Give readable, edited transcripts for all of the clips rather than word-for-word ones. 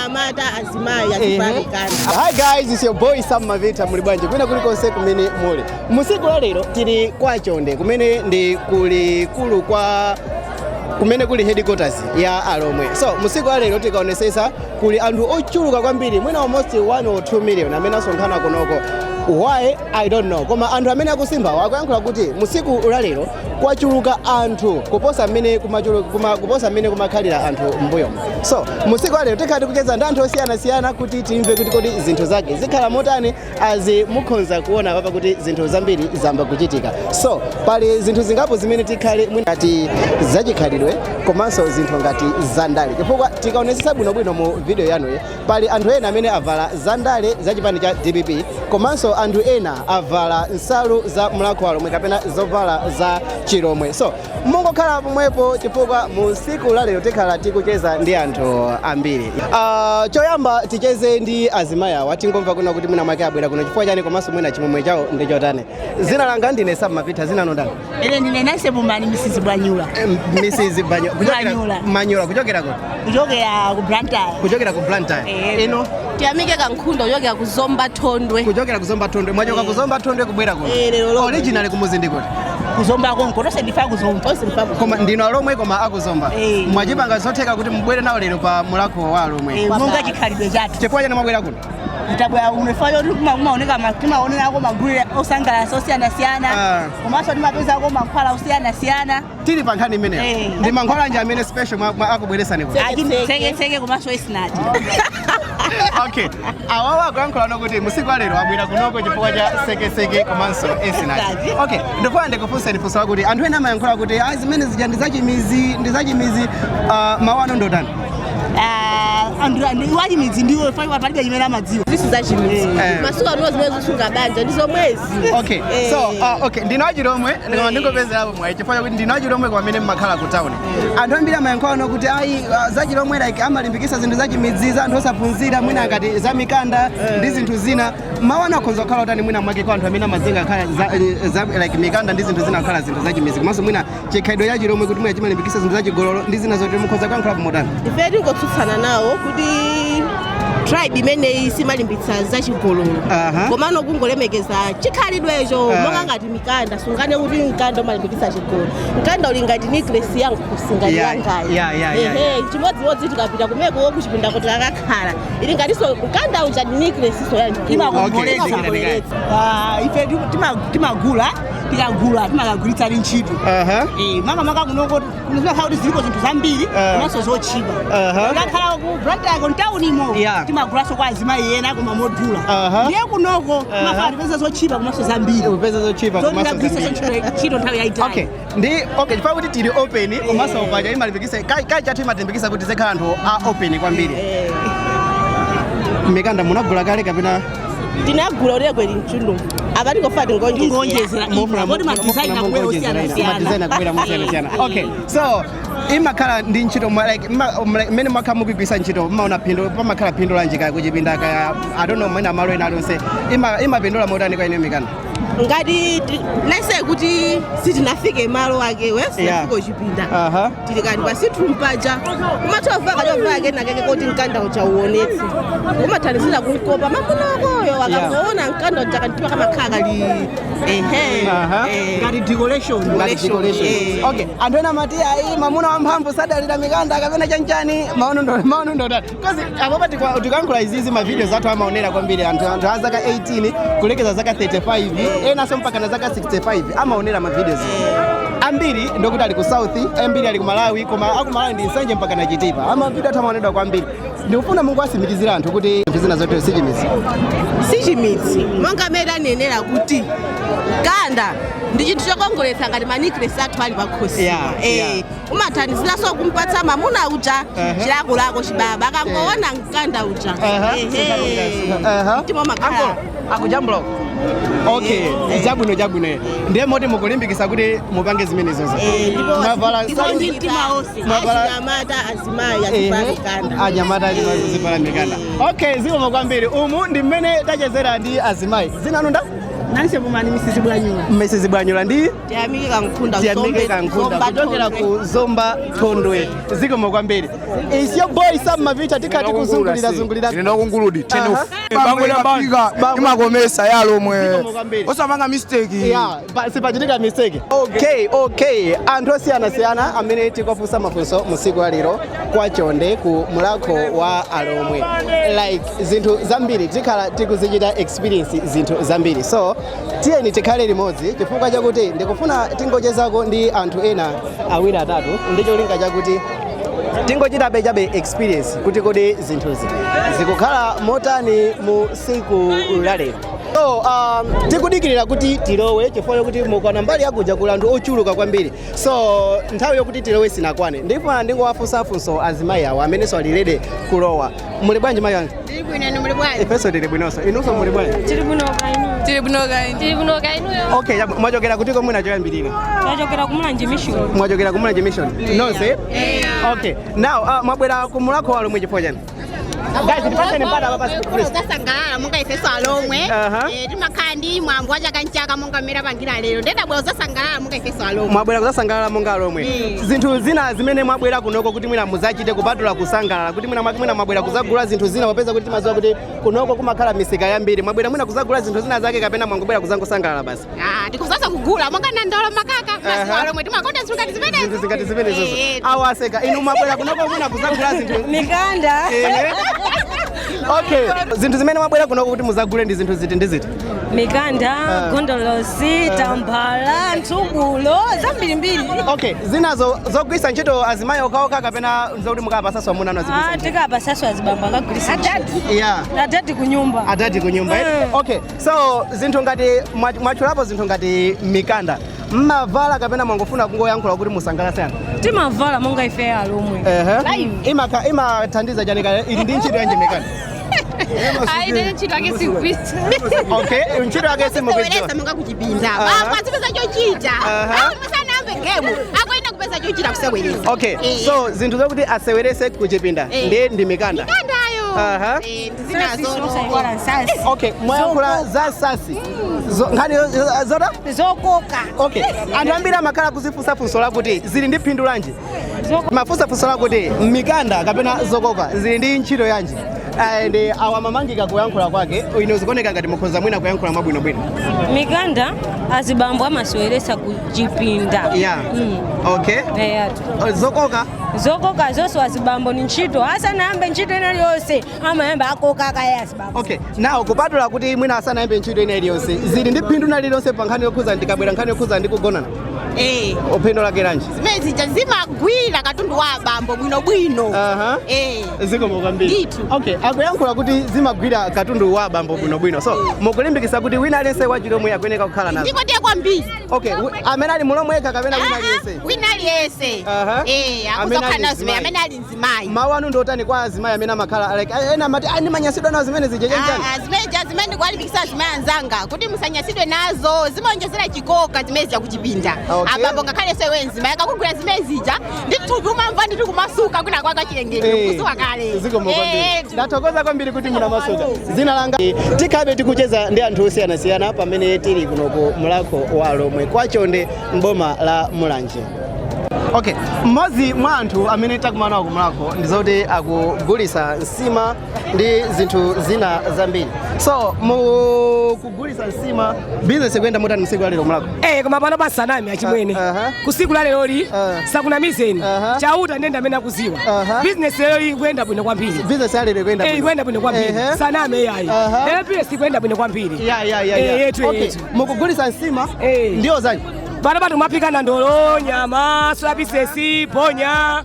Anyamata azimayi yazifanikana. Hi guys, it's your boy Sam Mavita mulibwanje. Kwina kulikonse kumene muli. Musiku wa lero tili kwa Chonde kumene ndi kuli kwa kumene kuli headquarters ya Alomwe. So musiku wa lero tikaonesesa kuli anthu ochuluka kwambiri mwina almost 1 or 2 million amene asonkhana kunoko. Why? I don't know. Koma anthu amene akusimba wakuyankhula kuti musiku ulalero kwachuluka anthu kuposa amene kuposa amene kumakhalira anthu mbuyo. So musiku wa lero tikhati kucheza ndi anthu osiyana kuti timve kuti kodi zinthu zake zikhala motani azi mukhonza kuona papa kuti zinthu zambiri zamba kuchitika. So pali zinthu zingapo zimene tikhale ngati zachikhalidwe komanso zinthu ngati zandale. Chifukwa tikaonesesa bwinobwino mu video yanu pali anthu ena amene avala zandale zachipani cha DPP komanso anthu ena avala nsalu za mlako Alomwe kapena zovala za Chilomwe. So mungokhala pomwepo chifukwa musiku la lero tikhala tikucheza ndi anthu ambiri. Choyamba ticheze ndi azimayi awa tingomva kuna kuti mwina mwake abwera kuno chifukwa chani komanso mwina chimomwe chawo ndi chotani. Zina langa ndine Sam Mavita, zina nondani? Ine ndine Nase Bumani Mrs. Banyula. Mrs. Banyula kuchokera ko? Kuchokera ku Blantyre. Kuchokera ku Blantyre. Ino Tiyamike Kankhundo kuchokera ku Zomba Thondwe. Kuchokera ku Zomba Thondwe. Mwachoka ku Zomba Thondwe kubwera kuno. Originally kumuzi ndi kuti? Kuzomba konko tose ndifa kuzomba. Koma ndino Alomwe koma akuzomba. Mwachipanga zotheka kuti mubwere nawo lero pa mulako wa Alomwe. Monga chikhalidwe chathu. Chifukwa chani mwabwera kuno? Kutabwera unefanya kuti kumaoneka timaonera ko magulu osangalala osiyana-siyana. Komanso timapeza ko mankhwala osiyana-siyana. Tili pa nkhani imeneyo. Ndi mankhwala anje amene special akubweresani kuno. Senge komanso esinati. Okay. Awawa akuyankhula kuti musiku wa lero abwera kunoko chifukwa cha sekeseke komanso esinati. Okay. Ndifuna ndikufunse kuti anthu ena amayankhula kuti zimene zija ndi zachimizi mawano ndotani. Wachimidzi ndiwo palibe chimene amadziwa. Zisi zachimidzi. Masuku ano zimene zisunga banja ndizo mwezi. Okay. So okay, ndino Chilomwe ndikoma ndingopezera pomwe chifukwa kuti ndino Chilomwe kwamene mmakhala ku town. Anthu ambiri amayankhula kuti za Chilomwe like amalimbikisa zinthu zachimidzi za anthu osaphunzira mwina ngati za Mikanda ndi zinthu zina. Mawana akhonza kukhala utani mwina mwake kwa anthu amene amazinga khala za like Mikanda ndi zinthu zina khala zinthu zachimidzi. Komanso mwina chikhalidwe cha Chilomwe kuti mwina chimalimbikisa zinthu zachigololo ndi zina zoti mukhoza kuyankhula pomotani. Ife tikotsutsana nawo kuti tribe imene simalimbikitsa zachigololo. Komano kungolemekeza chikhalidwecho monga ngati Mikanda sungane kuti Mikanda umalimbikitsa chigololo. Mikanda uli ngati necklace yangu kusinga yangayi. Chimodzimodzi tikapita kumeko kuchipinda kuti akakhala. Ili ngatinso Mikanda uja necklace so yangu imakongoletsa. Ife timagula timakagulitsa Ntchito. Mama makakunoko kunozakhala kuti ziliko zinthu zambiri komanso zochipa. Ukakhala ku Blantyre ku town imo timagulaso kwa azimayi ena koma modula. Ndiye kunoko mafala tipeza zochipa komanso zambiri. Upeza zochipa komanso zambiri. Ntchito nthawi yayitali. Okay, chifukwa kuti tili open komanso paja imalimbikisa kai chathu imatimbikisa kuti zekhala anthu open kwambiri. Mikanda munagula kale kapena? Tinagula ulekwe Ntchito. Abali kofa tingonjezera. Kodi madesign akubwera osiyana-siyana. Okay. So imakhala ndi Ntchito like mene mwakhala mukugwisa Ntchito maona phindu pamakhala phindu lanjika kuchipinda kaya I don't know mwina malo ena alonse imapindula motani kwa ine Mikanda. Ngati nase kuti sitinafike malo akewe sinafika kuchipinda. Tili kati pa sitrum paja kumatova kali nakeke kuti Mikanda ucha uonetse. Kumathandizira kunkopa mamunokoyo akaona Mikanda ucha kantiwa kama kali ngati decoration. Okay, anthu ena mati mamuna wamphamvu sadalira Mikanda kapena chanchani maono ndotani. Because apopa tikayankhula izizi ma videos athu amaonera kwambiri anthu azaka 18 kulekeza zaka 35 ena so mpaka na zaka 65 amaonera ma videos. Ambiri ndokuti ali ku South, ambiri ali ku Malawi koma aku Malawi ndi Nsanje mpaka na Chitipa. Ama video athu amaonedwa kwambiri. Ndikufuna Mungu asimikizira anthu kuti zina zote sichimidzi. Monga mera nenera kuti Mikanda ndi chinthu chokongoletsa ngati manicklace athu ali pakhosi. Umathandizira so kumpatsa mamuna uja chilakolako chibaba akangoona Mikanda uja. Timo makhala akujambula. Okay, jabwino. Ndiye moti mukulimbikisa kuti mupange zimene zonse. Mavala Anyamata azimayi yazifanikana. Anyamata azifanikana. Okay, ziko kwambiri. Umu ndi mmene tachezera ndi azimayi. Zina nonda? Nanse Bumani Mrs. Bwanyula ndi Tiyamike Kankunda kuchokera ku Zomba Thondwe zikomo kwambiri. Is your boy Sam Mavita tikati kuzungulira ino kunguludi imakomesa yalomwe osamanga mistake sipachitika mistake. Okay anthu osiyana amene tikufunsa mafunso musiku alero kwa chonde ku mulako wa alomwe like zinthu zambiri tikhala tikuzichita experience zinthu zambiri, so tiyeni tikhale limodzi chifukwa chakuti ndikufuna tingochezako ndi anthu ena awiri atatu ndi cholinga chakuti tingochita chabe experience kuti kodi zinthuzi zikukhala motani mu siku lalero. So tikudikirira kuti tilowe chifukwa kuti mukaona mbali yakuja kula anthu ochuluka kwambiri, so nthawi yokuti tilowe sinakwane ndifuna ndingowafunsafunso azimayi awo amenenso alilede kulowa. Muli bwanji mayi anga? Tili bwino ni muli bwanji? Ifenso tili bwinonso. Inunso muli bwanji? Tili bwino kainu. Tili bwino kainu yo. Okay, mwachokera kuti komwe nachoyambirira? Mwachokera kumulanje mission. Mwachokera kumulanje mission? Nonse? Okay. Now mwabwera kumulako wa alomwe chifukwa chani? Guys, tipaseni mpata baba please. Zasangala munga ifeso alomwe. Timakhandi mwambo wachakanchaka munga mira pangira lero. Ndenda bwera zasangala munga ifeso alomwe. Mwabwera kuzasangalala munga alomwe. Zinthu zina zimene mwabwera kunoko kuti mwina muzachite kupatula kusangalala kuti mwina mwabwera kuzagula zinthu zina popeza kuti timaziwa kuti kunoko kumakhala misika yambiri. Mwabwera mwina kuzagula zinthu zina zake kapena mwangobwera kuzangosangalala basi. Tikuzasa kugula munga na ndolo makaka. Basi alomwe timakonda zingati zimene. Zinthu zingati zimene zozo. Awaseka inu mwabwera kunoko mwina kuzagula zinthu. Mikanda. Okay, zinthu zimene mwabwera kunoko kuti muzagule ndi zinthu ziti ndi ziti? Mikanda, gondolosi, tambala, ntsubulo, zambirimbiri. Okay, zinazo zogwisa ntchito azimayi okaoka kapena zokuti mukapasaswa munano azigwisa? Tikapasaswa azibamba kagwisa ntchito. Yeah. Atati kunyumba. Atati kunyumba. Okay, so zinthu ngati mwachulapo zinthu ngati mikanda. Mmavala kapena mwangofuna kungoyankhula kuti musangalase anthu? Timavala monga ife alomwe. Imathandiza chanika ili ndi ntchito yanji mikanda? Aide ntchito yake sikupita. Okay, ntchito yake simupita. Wewe munga kuchipinda. Kwazipeza chochita. Musana ambe ngemu. Akoenda kupeza chochita kuseweleza. Okay, so zinthu zokuti asewelese kuchipinda ndi mikanda. Mikanda ayo. Okay, mwayankhula za sasi. Ngani zota? Zokoka. Okay, anthu ambiri amakhala kuzifunsafunso lakuti zili ndi phindu lanji? Mafunsafunso lakuti mikanda kapena zokoka zili ndi ntchito yanji? And awa mamangika kuyankhula kwake ino zikuoneka ngati mukhoza mwina kuyankhula mwabwinobwino. Mikanda azibambo amasewelesa kuchipinda. Yeah. Okay. Zokoka zonse azibambo ni ntchito asanayambe ntchito ina iliyonse amayambe akoka kaya azibambo. Okay, now kupatula kuti mwina asanayambe ntchito ina iliyonse zili ndi phindu lililonse pa nkhani yokhuza ndikabwera nkhani yokhuza ndi kugonana? Uphindu lake lanji? Zimene zimagwira katundu wa bambo bwinobwino. Zikomo kwambiri. Okay, akuyankhula kuti zimagwira katundu wa bambo bwinobwino, so mukulimbikisa kuti wina aliyense wachilomwe akuyeneka kukhala nazo? Ndiko ndiye kwambiri. Okay, amene ali mulomweka kapena wina aliyense? Wina aliyense. Akuzokhala zimene amene ali nzimayi. Mawu anu ndotani kwa azimayi amene amakhala like ena amati ani manyasidwa nazo zimene zijejenjani? Zimene ndikulimbikisa azimayi anzanga kuti musanyasidwe nazo zimaonjezera chikoka zimene zakuchipinda. Abambo ngakhale sewe nzimayi akakugwira zimene zija ndithupi umamva ndithu kumasuka kuna kwaka chilengedwe kusuka kale. Zikomo kwambiri. Ndathokoza kwambiri kuti muna masuka. Zina langa tikabe tikucheza ndi anthu osiyana-siyana pamene tili kuno ku mulako wa alomwe kwa chonde mboma la Mulanje. Okay, mmodzi mwa anthu amene takumana ku mulako ndizoti akugulisa nsima ndi zinthu zina zambiri. So mukugulisa nsima business ikuyenda motani msiku lalero mulako? Koma pano pasanami achimwene kusiku laleloli sakunamizeni chauta ndenda amene akuziwa business lero ikuyenda bwino kwambiri. Business lalero ikuyenda bwino kwambiri saname yayi business ikuyenda bwino kwambiri. Okay, mukugulisa nsima ndiyo zanji? Bana batu mapikana ndolo nyama swabisesi ponya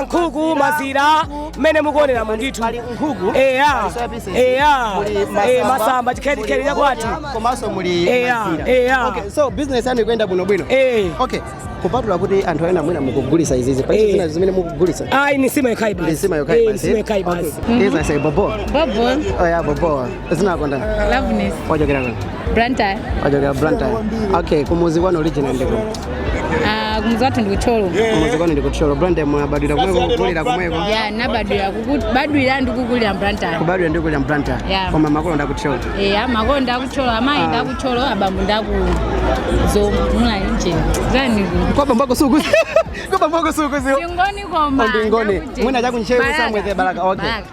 nkhuku mazira mene mukuonera munditu nkhuku masamba tikedi yakwati komanso muli mazira. Okay, so business yanu ikuyenda bwinobwino. Okay, kupatula kuti anthu ena mwina mukugulisa izizi pa zina zimene mukugulisa? Ni nsima yokai basi. Nsima yokai basi. Nsima yokai basi. Eza say bobo. Oh yeah, bobo. Zina konda. Loveness. Wajokera konda. Branta. Wajokera Branta. Okay, kumuzi wano original ndiko. Kumuzi wathu ndikucholo. Kumuzi kwanu ndikucholo. Brand mwabadwira kumweko kukulira kumweko. Ya nabadwira ndikukulira Mplanta. Kubadwira ndikukulira Mplanta. Koma makolo ndakucholo. Makolo ndakucholo, amayi ndakucholo, abambo muna nje. Zani kwa bambako suku. Kwa bambako suku sio. Ndingoni koma. Ndingoni. Mwina chakunchewu samweze baraka.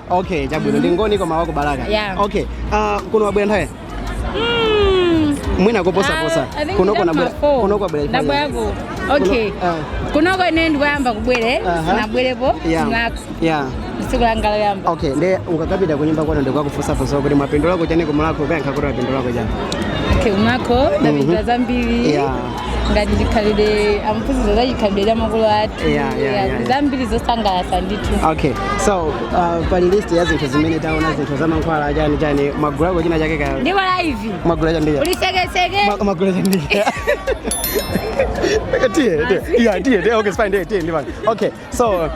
Okay, chabwino ndingoni koma wako baraka. Okay. Kuno wabwera nthawi. Mwina kuposa. Kunoko abwera. Ndabwa yako. Okay. Kunoko ine ndikuyamba kubwere. Nabwerepo. Siku langa yamba. Okay, nde ukakapita kunyumba kwano ndikwakufusa kuti mapindula ko chani kumulako kankha kuti mapindula ko chani. Okay, unako ndapindula zambiri. Ngati dikhalide amfuzizo zachikhalide makolo athu. Zambiri zosangalatsa ndithu. Okay, so pali list ya zinthu zimene taona zinthu za mankhwala chani magula ko china chake ka. Ndipo live. Magula chani ndiye. Ulisekeseke. Magula chani ndiye. Tiye. Okay, fine. Tiye. Okay, so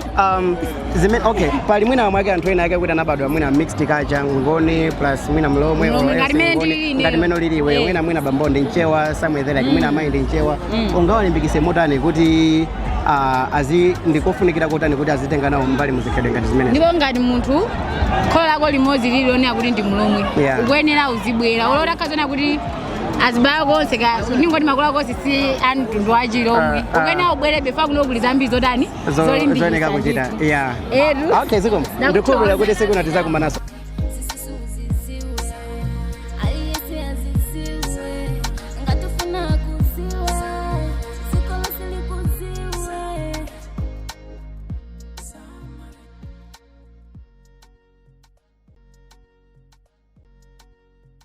okay, pali mwina mwake anthu ena ake kuti anabadwa mwina mixed culture ngoni plus mwina mlomwe ngati meno liliwe mwina bambo ndi nchewa samwezera mwina amayi ndi nchewa ungawalimbikise motani kuti ndikofunikira kotani kuti azitenga nawo mbali muzikhalidwe ngati zimene ndipo ngati munthu kholo lako limodzi lilionera kuti ndi mlomwe ukuyenera uzibwera olota kazona kuti azibaya konse ningoti makolo akonse si anthu wachilomwe ukuyenera ubwere befa kunokuli zambiri zotani zolimbikisa kuchita. Okay, zikomo ndikukhulupirira kuti sikunatiza kumanaso.